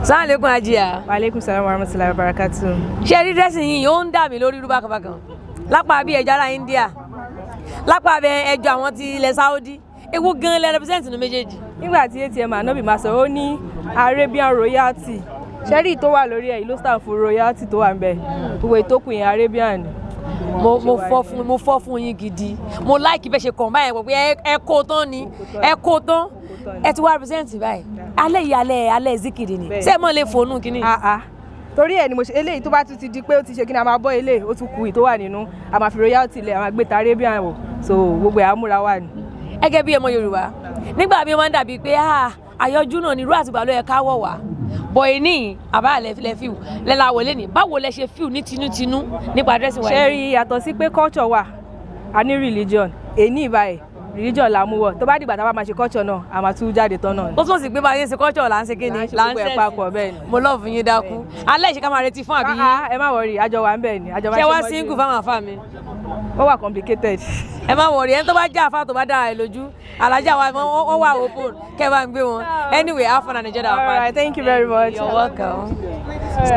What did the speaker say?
Assalamu alaikum Hajiya. Wa alaikum salam wa rahmatullahi wa barakatuh. Ṣé rí dressing yìí ó ń dà mí lórí rúbà kankan. Lápá bí ẹjọ́ ara India. Lápá bẹ ẹjọ́ àwọn ti ilẹ̀ Saudi. Ewo gan lẹ represent nínú méjèèjì. Nígbà tí ATM Ànábì máa sọ ó ní Arabian royalty. Ṣẹ́rí tó wà lórí ẹ̀ ló stand for royalty tó wà ńbẹ̀. Gbogbo ìtókù yẹn Arabian. Mo fọ́ fún yín gidi. Mo like bẹ́ ṣe combine pé ẹ kó tán ni. Ẹ kó tán. Ẹ ti wá represent báyìí. Alẹ́ yìí alẹ́ zikiri ni. Ṣé mo lè fònú kíní? Torí ẹ̀ ni mo ṣe eléyìí tó bá tún ti di pé ó ti ṣe kí ni a máa bọ́ eléyìí ó tún kù ì tó wà nínú a máa fi royalty lẹ̀ a máa gbé ta Arabian wò so gbogbo ẹ̀ amúra wà ní. Gẹ́gẹ́ bí ọmọ Yorùbá nígbà bí ó máa ń dàbí pé àyọjú náà ni irú àtìgbà ló yẹ ká wọ̀ wá bọ̀ ẹni àbá lẹ fíw lẹ́la wọlé ní báwo lẹ ṣe fíw ní tinútinú nípa dressing wa. Ṣé rí yàtọ̀ sí pé culture wà a ní religion èní ìbáyìí religion la mú wọ̀ tó bá dìgbà tá a bá máa ṣe culture náà a máa tún jáde tán náà. Ó tún sì pé bá yẹn ṣe culture là ń ṣe kí ni là ń ṣe papọ̀ bẹ́ẹ̀ ni. Mo love yín dákú alẹ́ ìṣe ká máa retí fún àbí. Ẹ má wọrí àjọ wa ń bẹ̀ ni. Ṣé wá single fáwọn àfáà mi. Ó wà complicated. Ẹ má wọrí ẹni tó bá já àfáà tó bá dára ẹ lójú alájà wa wọ́n wà open kẹ́ bá ń gbé wọn anyway have fun and enjoy our party. All right, thank you very much. You're welcome. Stay.